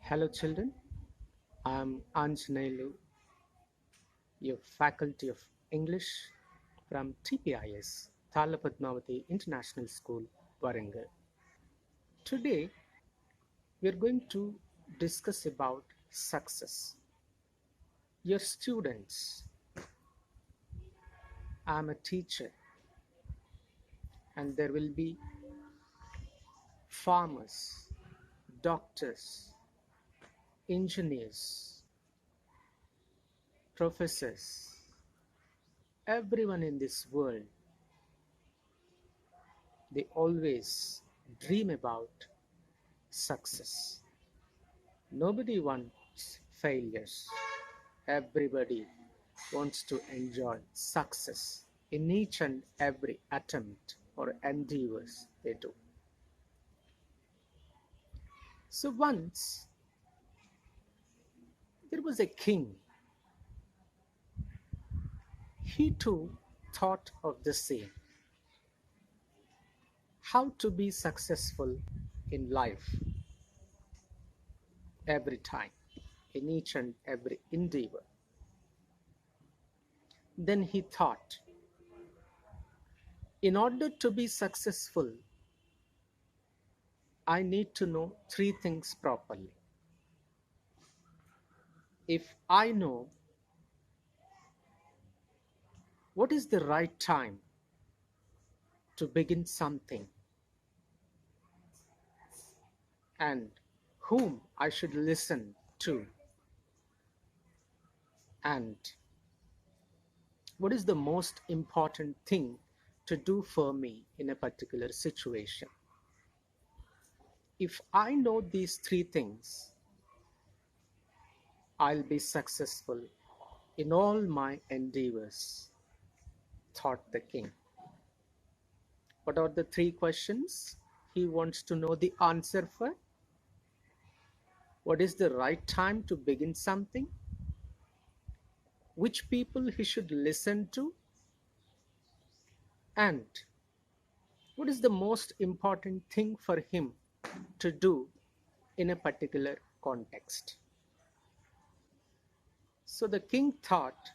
Hello, children. I'm Anjaneyulu, your faculty of English from TPIS, Padmavati International School, Warangal. Today, we're going to discuss about success. Your students, I'm a teacher, and there will be farmers, doctors, engineers, professors, everyone in this world, they always dream about success. Nobody wants failures. Everybody wants to enjoy success in each and every attempt or endeavors they do. So once there was a king. He too thought of the same, how to be successful in life every time, in each and every endeavor. Then he thought, in order to be successful, I need to know three things properly. If I know what is the right time to begin something and whom I should listen to, and what is the most important thing to do for me in a particular situation. If I know these three things, I'll be successful in all my endeavors, thought the king. What are the three questions he wants to know the answer for? What is the right time to begin something? Which people he should listen to? And what is the most important thing for him to do in a particular context? So the king thought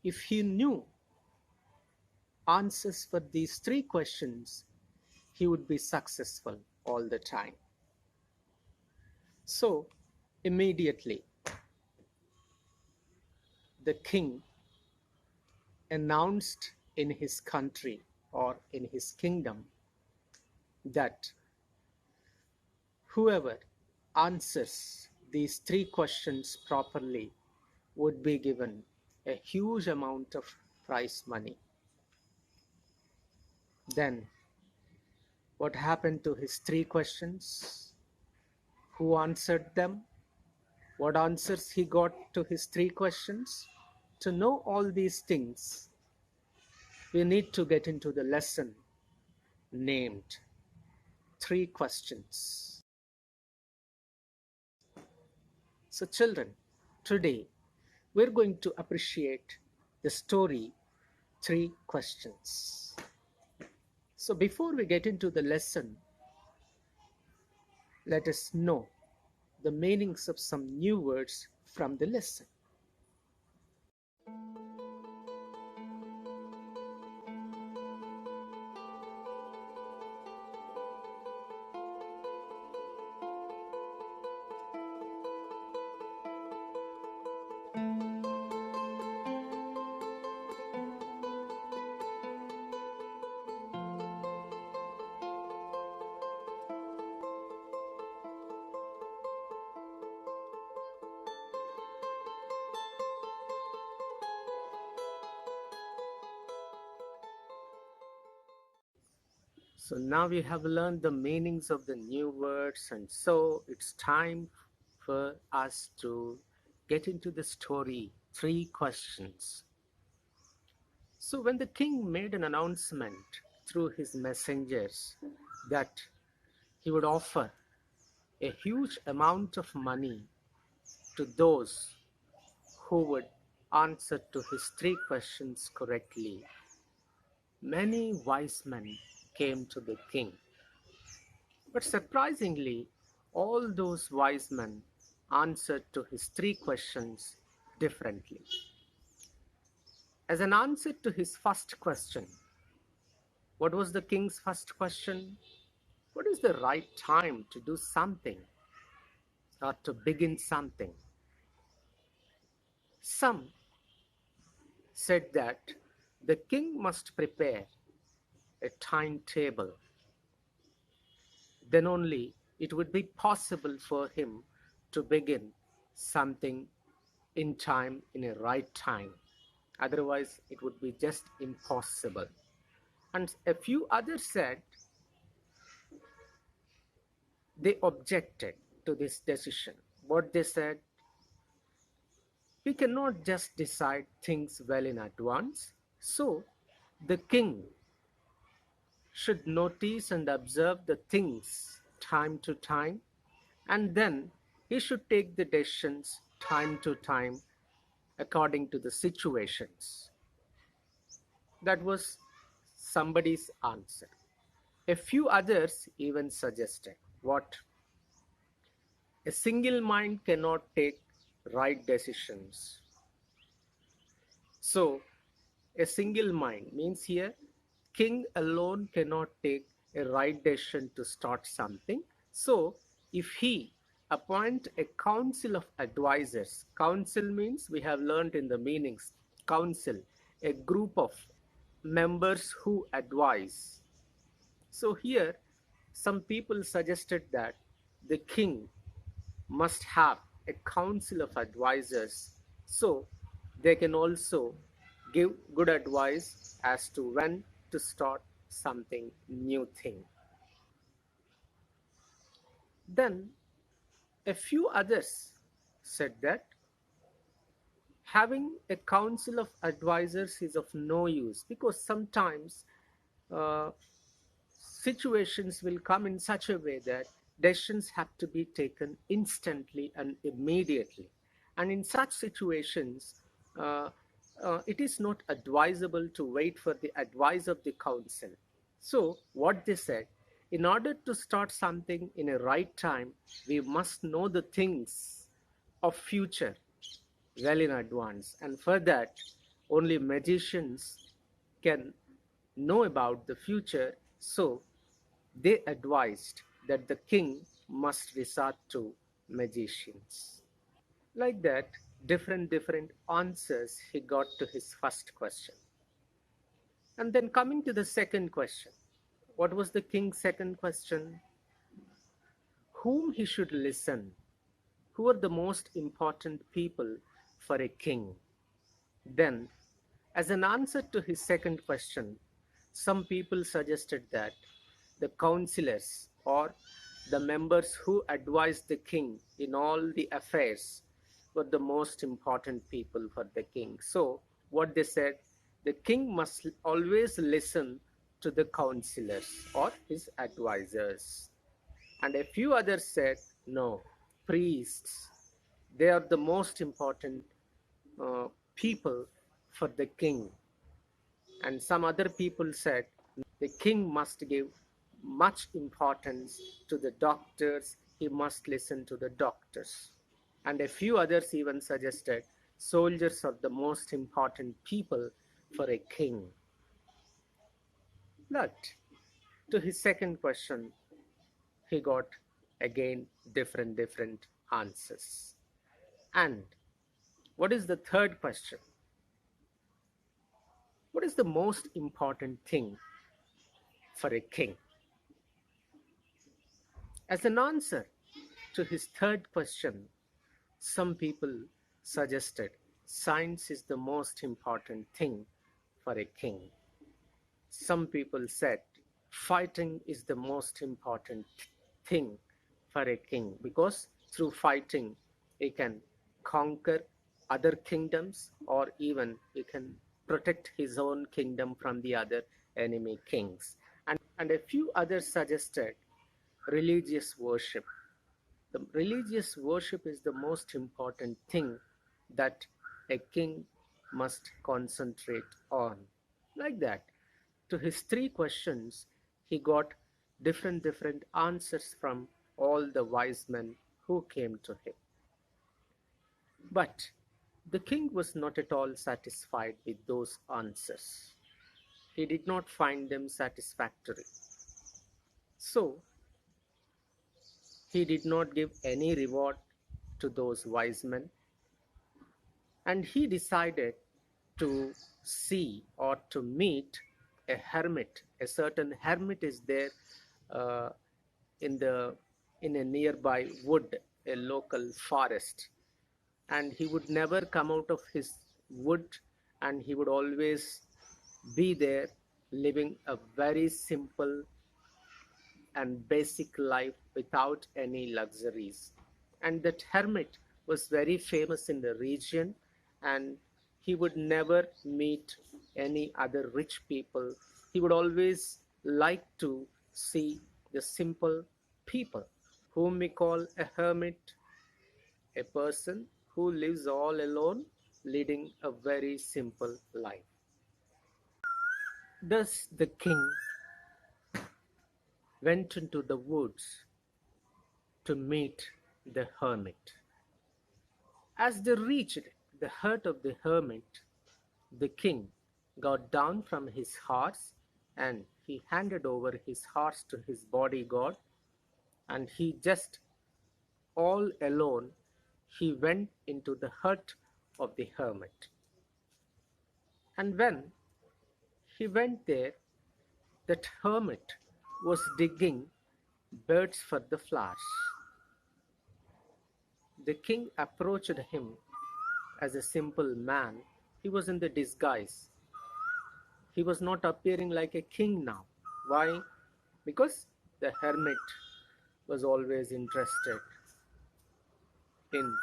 if he knew answers for these three questions, he would be successful all the time. So immediately the king announced in his country or in his kingdom that whoever answers these three questions properly would be given a huge amount of prize money. Then, what happened to his three questions? Who answered them? What answers he got to his three questions? To know all these things, we need to get into the lesson named Three Questions. So, children, today we're going to appreciate the story Three Questions. So, before we get into the lesson, let us know the meanings of some new words from the lesson. So now we have learned the meanings of the new words, and so it's time for us to get into the story Three Questions. So when the king made an announcement through his messengers that he would offer a huge amount of money to those who would answer to his three questions correctly, many wise men came to the king. But surprisingly, all those wise men answered to his three questions differently. As an answer to his first question, what was the king's first question? What is the right time to do something or to begin something? Some said that the king must prepare a timetable. Then only it would be possible for him to begin something in time, in a right time. Otherwise, it would be just impossible. And a few others said they objected to this decision. What they said, we cannot just decide things well in advance. So the king should notice and observe the things time to time, and then he should take the decisions time to time according to the situations. That was somebody's answer. A few others even suggested what a single mind cannot take right decisions. So, a single mind means here king alone cannot take a right decision to start something. So, if he appoint a council of advisors, council means we have learned in the meanings, council, a group of members who advise. So here, some people suggested that the king must have a council of advisors so they can also give good advice as to when to start something new thing. Then a few others said that having a council of advisors is of no use because sometimes uh, situations will come in such a way that decisions have to be taken instantly and immediately. And in such situations, uh, it is not advisable to wait for the advice of the council. So, what they said, in order to start something in a right time, we must know the things of future well in advance. And for that, only magicians can know about the future. So they advised that the king must resort to magicians. Like that, different answers he got to his first question. And then coming to the second question, what was the king's second question? Whom he should listen? Who are the most important people for a king? Then, as an answer to his second question, some people suggested that the councillors or the members who advised the king in all the affairs were the most important people for the king. So, what they said, the king must always listen to the councillors or his advisors. And a few others said, no, priests, they are the most important uh, people for the king. And some other people said the king must give much importance to the doctors, he must listen to the doctors. And a few others even suggested soldiers are the most important people for a king. But to his second question, he got again different answers. And what is the third question? What is the most important thing for a king? As an answer to his third question, some people suggested science is the most important thing for a king. Some people said fighting is the most important thing for a king because through fighting he can conquer other kingdoms or even he can protect his own kingdom from the other enemy kings. And a few others suggested religious worship. The religious worship is the most important thing that a king must concentrate on. Like that, to his three questions, he got different answers from all the wise men who came to him. But the king was not at all satisfied with those answers. He did not find them satisfactory. So he did not give any reward to those wise men, and he decided to see or to meet a hermit. A certain hermit is there uh, in the in a nearby wood, a local forest, and he would never come out of his wood, and he would always be there living a very simple and basic life without any luxuries. And that hermit was very famous in the region, and he would never meet any other rich people. He would always like to see the simple people, whom we call a hermit, a person who lives all alone, leading a very simple life. Thus, the king went into the woods to meet the hermit. As they reached the hut of the hermit, the king got down from his horse, and he handed over his horse to his bodyguard, and he just all alone he went into the hut of the hermit. And when he went there, that hermit was digging beds for the flowers. The king approached him as a simple man. He was in the disguise. He was not appearing like a king now. Why? Because the hermit was always interested in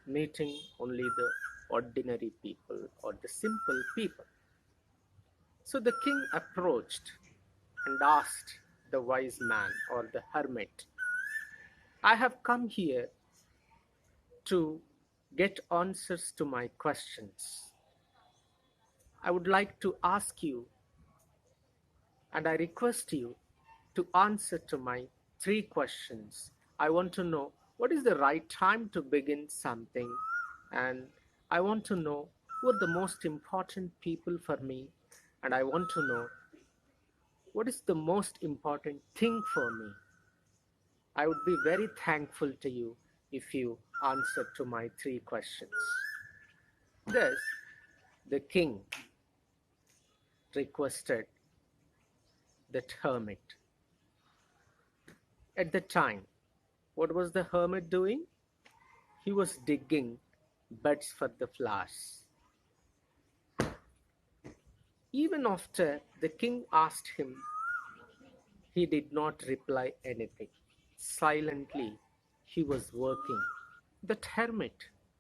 meeting only the ordinary people or the simple people. So the king approached and asked the wise man or the hermit, I have come here to get answers to my questions. I would like to ask you, and I request you to answer to my three questions. I want to know what is the right time to begin something, and I want to know who are the most important people for me, and I want to know what is the most important thing for me. I would be very thankful to you if you answer to my three questions. Thus, the king requested that hermit. At the time, what was the hermit doing? He was digging beds for the flowers. Even after the king asked him, he did not reply anything. Silently, he was working. That hermit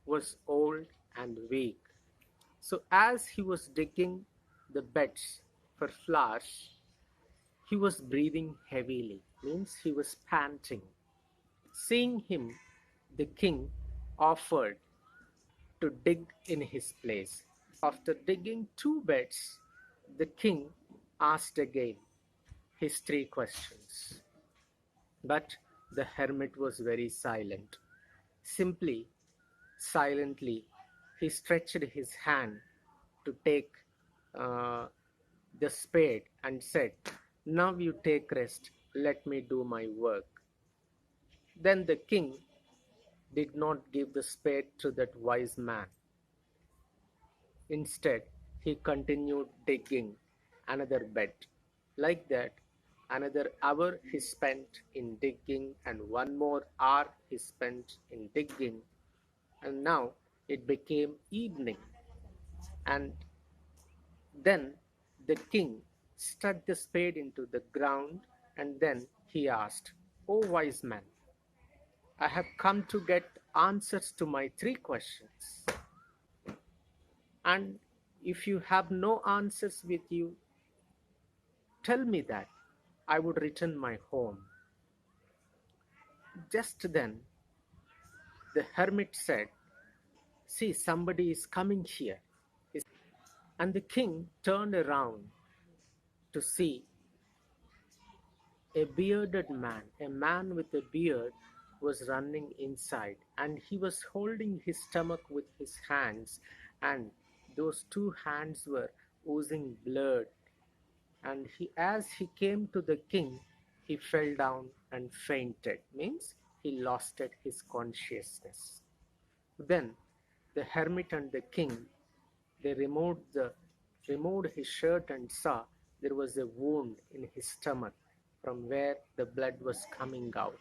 was old and weak. So, as he was digging the beds for flowers, he was breathing heavily, means he was panting. Seeing him, the king offered to dig in his place. After digging two beds, the king asked again his three questions. But the hermit was very silent. Simply, silently, he stretched his hand to take uh, the spade and said, Now you take rest, let me do my work. Then the king did not give the spade to that wise man. Instead, he continued digging another bed. Like that, another hour he spent in digging, and one more hour he spent in digging. And now it became evening, and then the king stuck the spade into the ground, and then he asked, O wise man, I have come to get answers to my three questions. And if you have no answers with you, tell me that. I would return my home. Just then, the hermit said, See, somebody is coming here. And the king turned around to see a bearded man, a man with a beard, was running inside, and he was holding his stomach with his hands, and those two hands were oozing blood. And as he came to the king, he fell down and fainted, means he lost his consciousness. Then the hermit and the king, they removed his shirt and saw there was a wound in his stomach from where the blood was coming out.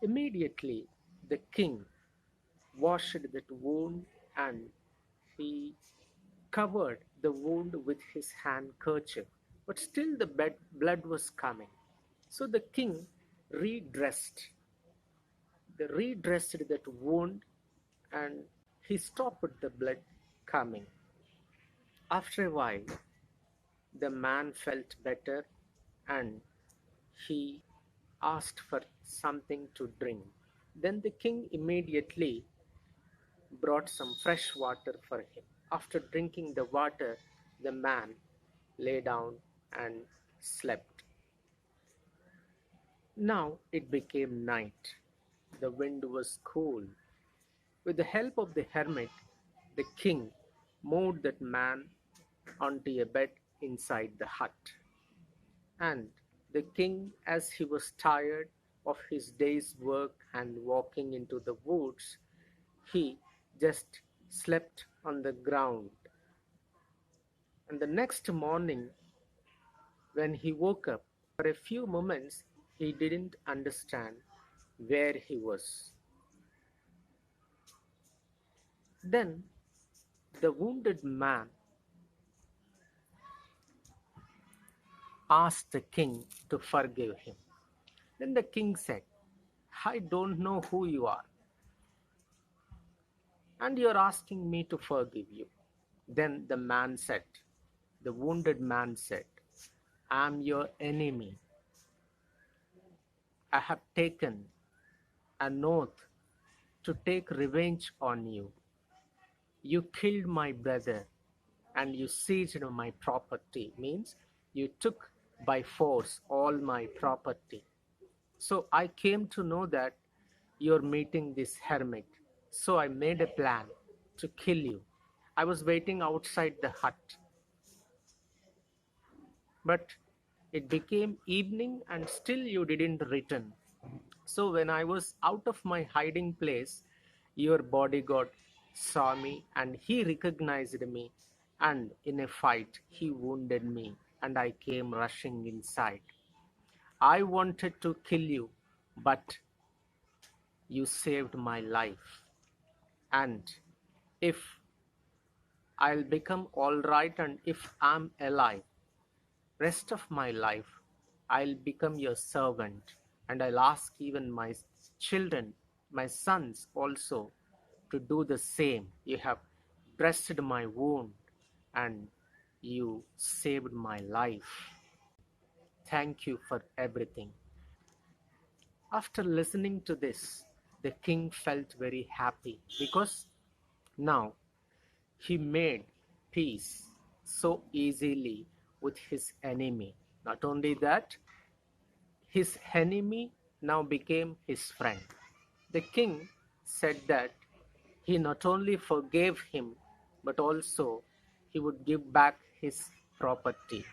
Immediately the king washed that wound, and he covered the wound with his handkerchief, but still the blood was coming. So the king redressed, redressed that wound, and he stopped the blood coming. After a while, the man felt better, and he asked for something to drink. Then the king immediately brought some fresh water for him. After drinking the water, the man lay down and slept. Now it became night. The wind was cool. With the help of the hermit, the king moved that man onto a bed inside the hut. And the king, as he was tired of his day's work and walking into the woods, he just slept on the ground. And the next morning, when he woke up, for a few moments he didn't understand where he was. Then the wounded man asked the king to forgive him. Then the king said, I don't know who you are, and you're asking me to forgive you. Then the wounded man said, I'm your enemy. I have taken an oath to take revenge on you. You killed my brother and you seized my property, means you took by force all my property. So I came to know that you're meeting this hermit. So I made a plan to kill you. I was waiting outside the hut, but it became evening and still you didn't return. So when I was out of my hiding place, your bodyguard saw me and he recognized me, and in a fight he wounded me and I came rushing inside. I wanted to kill you, but you saved my life. And if I'll become all right and if I'm alive, rest of my life, I'll become your servant, and I'll ask even my children, my sons also, to do the same. You have dressed my wound and you saved my life. Thank you for everything. After listening to this, the king felt very happy because now he made peace so easily with his enemy. Not only that, his enemy now became his friend. The king said that he not only forgave him, but also he would give back his property.